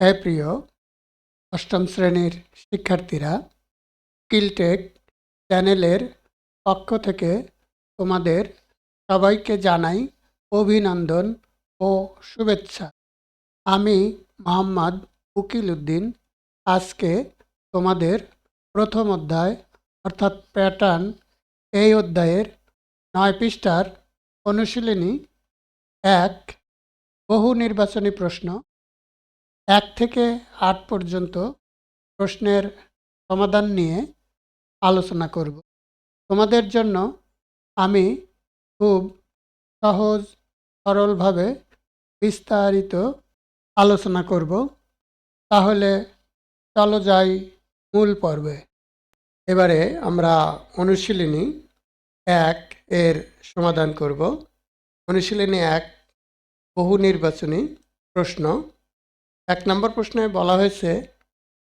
হ্যাঁ প্রিয় অষ্টম শ্রেণীর শিক্ষার্থীরা, স্কিলটেক চ্যানেলের পক্ষ থেকে তোমাদের সবাইকে জানাই অভিনন্দন ও শুভেচ্ছা। আমি মোহাম্মদ উকিল উদ্দিন আজকে তোমাদের প্রথম অধ্যায় অর্থাৎ প্যাটার্ন এই অধ্যায়ের 9 পৃষ্ঠার অনুশীলনী 1 বহু নির্বাচনী প্রশ্ন 1 থেকে 8 পর্যন্ত প্রশ্নের সমাধান নিয়ে আলোচনা করব। তোমাদের জন্য আমি খুব সহজ সরলভাবে বিস্তারিত আলোচনা করব। তাহলে চলো যাই মূল পর্বে। এবারে আমরা অনুশীলনী 1 এর সমাধান করব। অনুশীলনী 1 বহু নির্বাচনী প্রশ্ন। 1 নম্বর প্রশ্নে বলা হয়েছে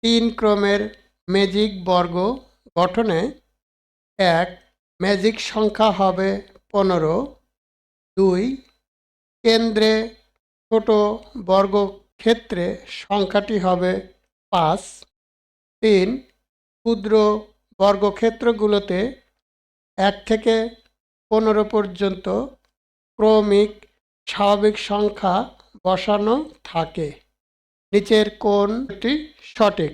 3 ক্রমের ম্যাজিক বর্গ গঠনে 1 ম্যাজিক সংখ্যা হবে 15, 2 কেন্দ্রে ছোট বর্গক্ষেত্রে সংখ্যাটি হবে 5, 3 ক্ষুদ্র বর্গক্ষেত্রগুলোতে 1 থেকে 15 পর্যন্ত ক্রমিক স্বাভাবিক সংখ্যা বসানো থাকে। নিচের কোনটি সঠিক?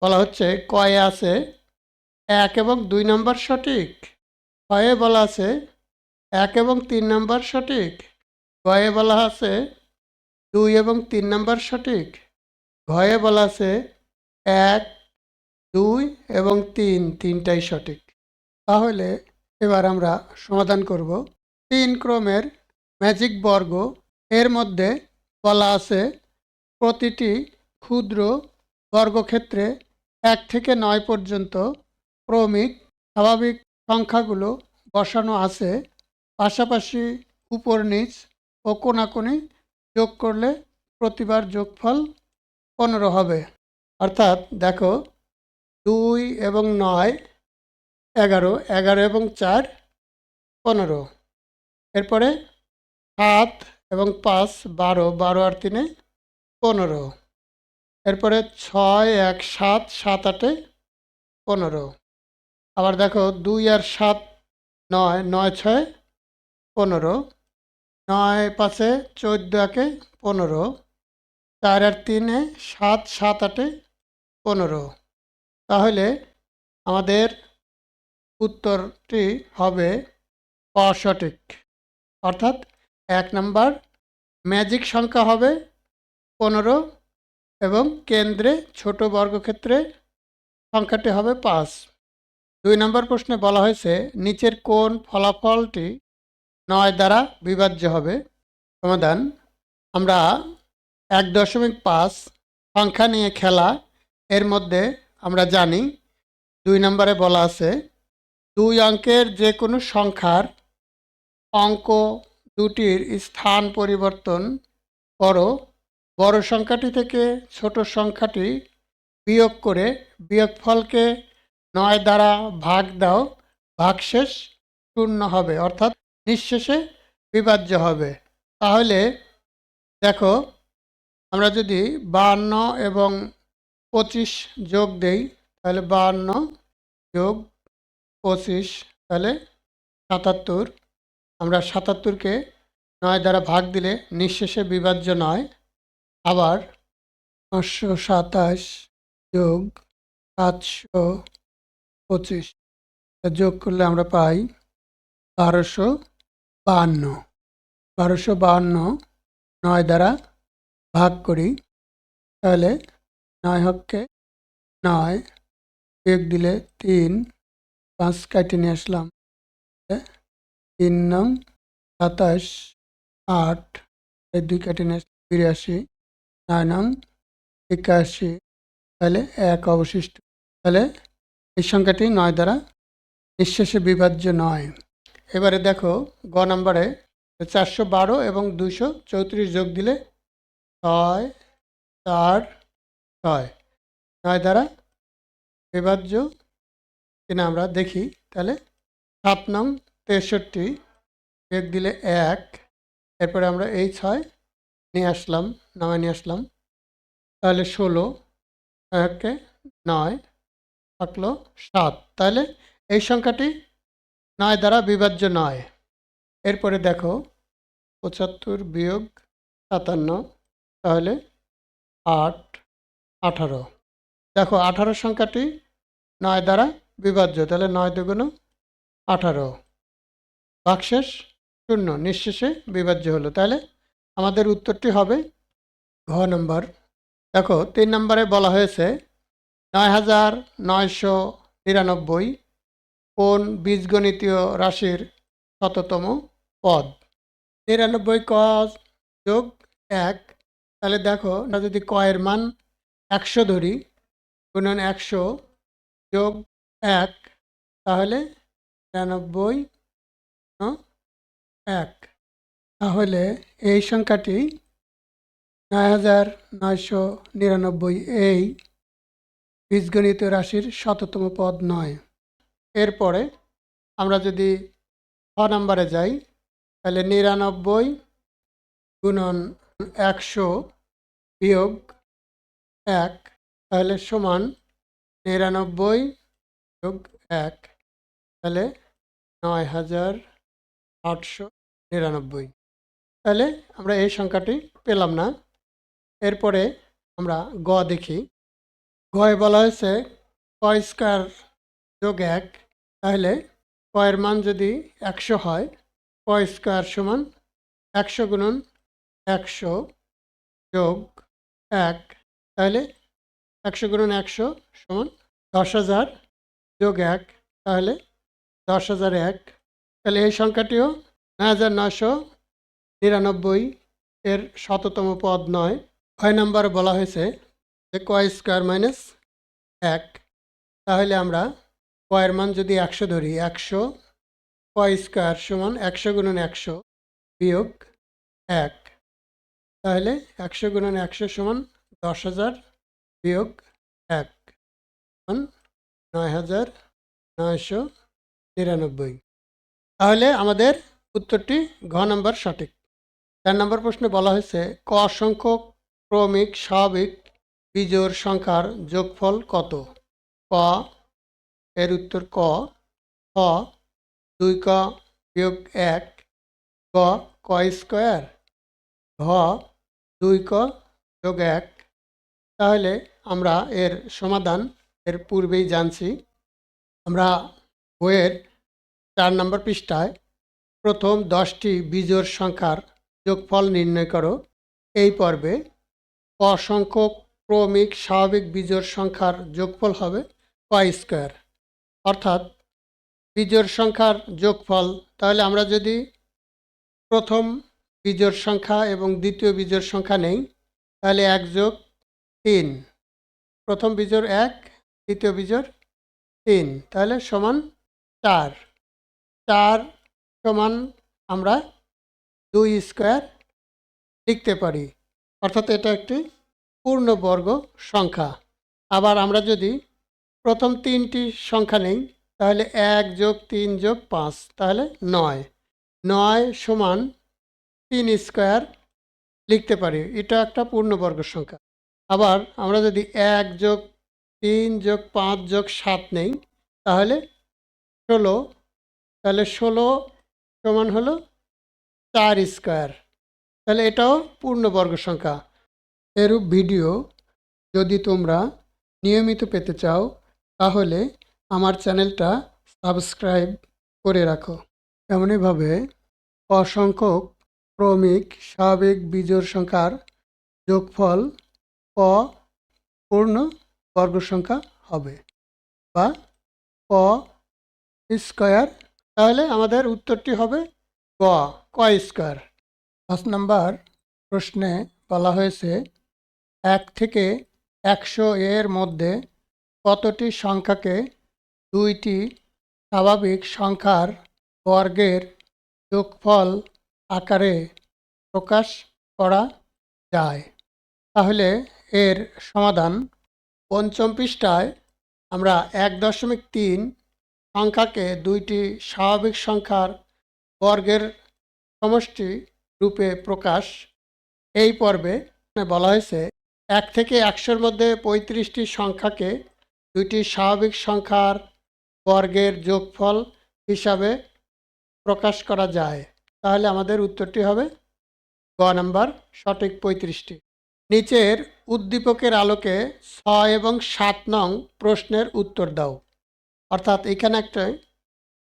বলা হচ্ছে কয়ে আছে 1 এবং 2 নম্বর সঠিক, ক্ষয়ে বলা আছে 1 এবং 3 নম্বর সঠিক, গয়ে বলা আছে 2 এবং 3 নম্বর সঠিক, ঘয়ে বলা আছে 1, 2 এবং 3 তিনটাই সঠিক। তাহলে এবার আমরা সমাধান করব। 3 ক্রমের ম্যাজিক বর্গ এর মধ্যে বলা আছে প্রতিটি ক্ষুদ্র বর্গক্ষেত্রে 1 থেকে 9 পর্যন্ত ক্রমিক স্বাভাবিক সংখ্যাগুলো বসানো আছে। পাশাপাশি উপর নিচ ও কোণাকুণি যোগ করলে প্রতিবার যোগফল 15 হবে। অর্থাৎ দেখো 2 এবং 9 11, 11 এবং 4 15, এরপরে 7 এবং 5 12, 12 আর 3 15, এরপরে 6 1 7, 7 8 15, আবার দেখো 2 আর 7 9, 9 6 15, 9 5 14 1 15, 4 আর 3 7, 7 8 15। তাহলে আমাদের উত্তরটি হবে অসঠিক। অর্থাৎ 1 নম্বর ম্যাজিক সংখ্যা হবে 15 এবং কেন্দ্রে ছোট বর্গক্ষেত্রে সংখ্যাটি হবে 5। 2 নম্বর প্রশ্নে বলা হয়েছে নিচের কোন ফলাফলটি 9 দ্বারা বিভাজ্য হবে? সমাধান, আমরা 1.5 সংখ্যা নিয়ে খেলা এর মধ্যে আমরা জানি 2 নম্বরে বলা আছে 2 অঙ্কের যে কোনো সংখ্যার অঙ্ক দুটির স্থান পরিবর্তন করো, বড় সংখ্যাটি থেকে ছোট সংখ্যাটি বিয়োগ করে বিয়োগফলকে 9 দ্বারা ভাগ দাও, ভাগশেষ 0 হবে অর্থাৎ নিঃশেষে বিভাজ্য হবে। তাহলে দেখো আমরা যদি 52 এবং 25 যোগ দেই তাহলে 52 যোগ 25 তাহলে 77। আমরা 77কে 9 দ্বারা ভাগ দিলে নিঃশেষে বিভাজ্য নয়। আবার 527 যোগ 725 যোগ করলে আমরা পাই 1252। 1252 9 দ্বারা ভাগ করি তাহলে 9 হককে 9 বিয়োগ দিলে 3, 5 কাটে নিয়ে আসলাম 3 নং 27, 8 2 কাটে নিয়ে 82, 9 নং 81, তাহলে 1 অবশিষ্ট। তাহলে এই সংখ্যাটি 9 দ্বারা নিঃশেষে বিভাজ্য নয়। এবারে দেখো গ নম্বরে 412 এবং 234 যোগ দিলে 6, 4, 6 9 দ্বারা বিভাজ্য কিনা আমরা দেখি। তাহলে 7 নং 63 যোগ দিলে 1, এরপরে আমরা এই 6 নিয়ে আসলাম, নামায় নিয়ে আসলাম, তাহলে 16 একে 9 থাকলো 7। তাহলে এই সংখ্যাটি 9 দ্বারা বিভাজ্য নয়। এরপরে দেখো 75 বিয়োগ 57, তাহলে 8 18। দেখো 18 সংখ্যাটি 9 দ্বারা বিভাজ্য, তাহলে 9 দুগুণ 18। ভাগশেষ 0, নিঃশেষে বিভাজ্য হলো। তাহলে আমাদের উত্তরটি হবে ঘ নম্বর। দেখো 3 নম্বরে বলা হয়েছে 9999 কোন বীজগণিতীয় রাশির শততম পদ? 99 ক যোগ 1, তাহলে দেখো আমরা যদি ক এর মান 100 ধরি, গুণন 100 যোগ 1, তাহলে 99 1। তাহলে এই সংখ্যাটি 9999 এই বীজগণিত রাশির শততম পদ নয়। এরপরে আমরা যদি খ নম্বরে যাই, তাহলে 99 গুণন 100 বিয়োগ 1, তাহলে সমান 99 যোগ 1, তাহলে 9899। তাহলে আমরা এই সংখ্যাটি পেলাম না। এরপরে আমরা গ দেখি। গয়ে বলা হয়েছে ক স্কয়ার যোগ 1, তাহলে ক এর মান যদি 100 হয়, ক স্কয়ার সমান 100 গুণন 100 যোগ 1, তাহলে 100 গুণন 100 সমান 10,000 যোগ 1, তাহলে 10,001। তাহলে এই সংখ্যাটিও 9999 এর শততম পদ নয়। 6 নম্বরে বলা হয়েছে যে ক স্কয়ার মাইনাস 1, তাহলে আমরা ক এর মান যদি 100 ধরি, 100 ক স্কয়ার সমান 100 গুণন 100 বিয়োগ 1, তাহলে 100 গুণন 100 সমান 10,000 বিয়োগ 1 সমান 9999। তাহলে আমাদের উত্তরটি ঘ নম্বর সঠিক। 4 নম্বর প্রশ্নে বলা হয়েছে ক সংখ্যক ক্রমিক স্বাভাবিক বিজোড় সংখ্যার যোগফল কত? ক এর উত্তর ক, খ 2ক বিয়োগ 1, গ ক স্কয়ার, ঘ 2ক যোগ 1। তাহলে আমরা এর সমাধান এর পূর্বেই জানছি। আমরা বইয়ের 4 নম্বর পৃষ্ঠায় প্রথম 10টি বিজোড় সংখ্যার যোগফল নির্ণয় করো। এই পর্বে ক সংখ্যক ক্রমিক স্বাভাবিক বিজোড় সংখ্যার যোগফল হবে ক স্কয়ার, অর্থাৎ বিজোড় সংখ্যার যোগফল। তাহলে আমরা যদি প্রথম বিজোড় সংখ্যা এবং দ্বিতীয় বিজোড় সংখ্যা নেই, তাহলে 1 যোগ 3, প্রথম বিজোড় 1, দ্বিতীয় বিজোড় 3, তাহলে সমান 4। 4 সমান আমরা 2 স্কয়ার লিখতে পারি, অর্থাৎ এটা একটি পূর্ণবর্গ সংখ্যা। আবার আমরা যদি প্রথম 3টি সংখ্যা নেই, তাহলে 1 যোগ 3 যোগ 5, তাহলে 9। 9 সমান 3 স্কয়ার লিখতে পারি, এটা একটা পূর্ণবর্গ সংখ্যা। আবার আমরা যদি 1 যোগ 3 যোগ 5 যোগ 7 নেই, তাহলে 16, তাহলে 16 সমান হলো 4 স্কয়ার, তাহলে এটাও পূর্ণবর্গ সংখ্যা। এরূপ ভিডিও যদি তোমরা নিয়মিত পেতে চাও, তাহলে আমার চ্যানেলটা সাবস্ক্রাইব করে রাখো। এমনইভাবে অসংখ্যক ক্রমিক স্বাভাবিক বিজোড় সংখ্যার যোগফল ক পূর্ণ বর্গ সংখ্যা হবে বা ক স্কয়ার। তাহলে আমাদের উত্তরটি হবে ক, ক স্কয়ার। 5 নম্বর প্রশ্নে বলা হয়েছে 1 থেকে 100 এর মধ্যে কতটি সংখ্যাকে 2টি স্বাভাবিক সংখ্যার বর্গের যোগফল আকারে প্রকাশ করা যায়? তাহলে এর সমাধান পঞ্চম পৃষ্ঠায় আমরা 1.3 সংখ্যাকে 2টি স্বাভাবিক সংখ্যার বর্গের সমষ্টি রূপে প্রকাশ। এই পর্বে বলা হয়েছে 1 থেকে 100-র মধ্যে 35টি সংখ্যাকে দুইটি স্বাভাবিক সংখ্যার বর্গের যোগফল হিসাবে প্রকাশ করা যায়। তাহলে আমাদের উত্তরটি হবে গ নাম্বার, সঠিক 35টি। নিচের উদ্দীপকের আলোকে 6 এবং 7 নং প্রশ্নের উত্তর দাও। অর্থাৎ এখানে একটা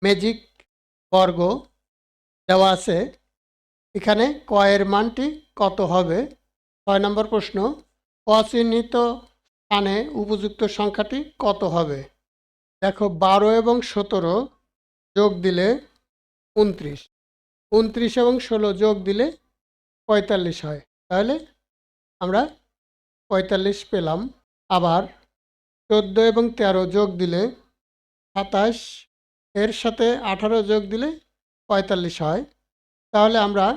ম্যাজিক বর্গ দেওয়া আছে। এখানে ক এর মানটি কত হবে? 6 নম্বর প্রশ্ন, অচিহ্নিত স্থানে উপযুক্ত সংখ্যাটি কত হবে? দেখো 12 এবং 17 যোগ দিলে 29, 29 এবং 16 যোগ দিলে 45 হয়। তাহলে আমরা 45 পেলাম। আবার 14 এবং 13 যোগ দিলে 27, এর সাথে 18 যোগ দিলে 45 হয়। তাহলে আমরা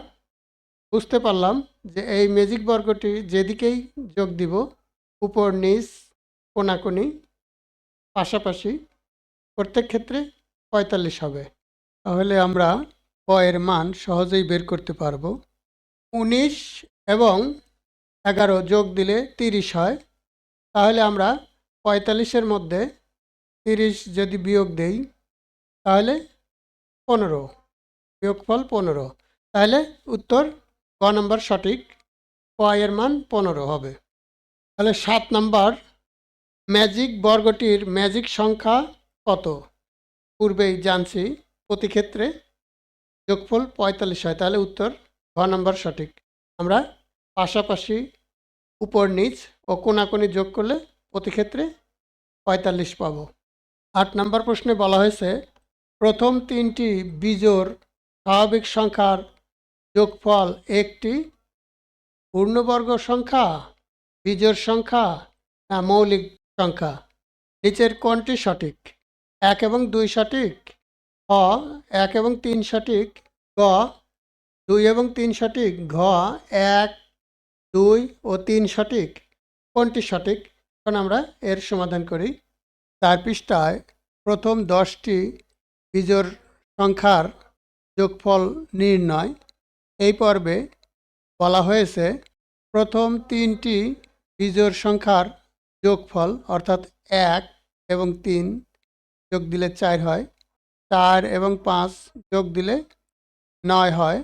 বুঝতে পারলাম যে এই ম্যাজিক বর্গটি যেদিকেই যোগ দিব, উপর নিচ কোণাকুণি পাশাপাশি, প্রত্যেক ক্ষেত্রে 45 হবে। তাহলে আমরা ক এর মান সহজেই বের করতে পারবো। 19 এবং 11 যোগ দিলে 30 হয়। তাহলে আমরা 45-এর মধ্যে 30 যদি বিয়োগ দেই তাহলে 15, বিয়োগফল 15। তাহলে উত্তর ক নম্বর সঠিক, ক এর মান 15 হবে। তাহলে 7 নম্বর, ম্যাজিক বর্গটির ম্যাজিক সংখ্যা কত? পূর্বেই জানছি, প্রতি ক্ষেত্রে যোগফল 45 হয়। তাহলে উত্তর ঘ নম্বর সঠিক। আমরা পাশাপাশি, উপর নিচ ও কোণাকুণি যোগ করলে প্রতি ক্ষেত্রে 45 পাবো। 8 নম্বর প্রশ্নে বলা হয়েছে প্রথম 3টি বিজোড় স্বাভাবিক সংখ্যার যোগফল একটি পূর্ণবর্গ সংখ্যা, বিজোড় সংখ্যা না মৌলিক সংখ্যা? নিচের কোনটি সঠিক? 1 এবং 2 সঠিক, খ 1 এবং 3 সঠিক, গ 2 এবং 3 সঠিক, ঘ 1, 2 ও 3 সঠিক। কোনটি সঠিক? এখন আমরা এর সমাধান করি। 4 পৃষ্ঠায় প্রথম 10টি বিজোড় সংখ্যার যোগফল নির্ণয়। এই পর্বে বলা হয়েছে প্রথম 3টি বিজোড় সংখ্যার যোগফল, অর্থাৎ 1 এবং 3 যোগ দিলে 4 হয়, 4 এবং 5 যোগ দিলে 9 হয়।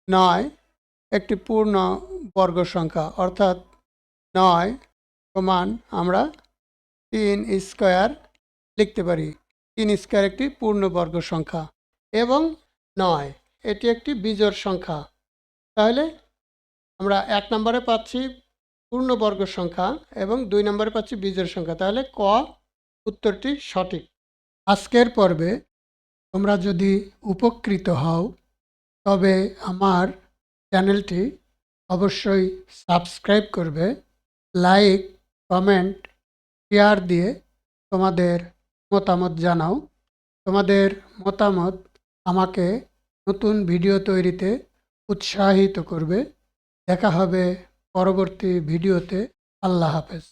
9 একটি পূর্ণ বর্গ সংখ্যা, অর্থাৎ 9 সমান আমরা 3 স্কয়ার লিখতে পারি। 3 স্কয়ার একটি পূর্ণবর্গ সংখ্যা এবং 9 এটি একটি বিজোড় সংখ্যা। তাহলে আমরা 1 নম্বরে পাচ্ছি পূর্ণবর্গ সংখ্যা এবং 2 নম্বরে পাচ্ছি বিজোড় সংখ্যা। তাহলে ক উত্তরটি সঠিক। আজকের পর্বে তোমরা যদি উপকৃত হও তবে আমার চ্যানেলটি অবশ্যই সাবস্ক্রাইব করবে, লাইক, কমেন্ট, শেয়ার দিয়ে তোমাদের মতামত জানাও। তোমাদের মতামত আমাকে নতুন ভিডিও তৈরিতে উৎসাহিত করবে। দেখা হবে পরবর্তী ভিডিওতে। আল্লাহ হাফেজ।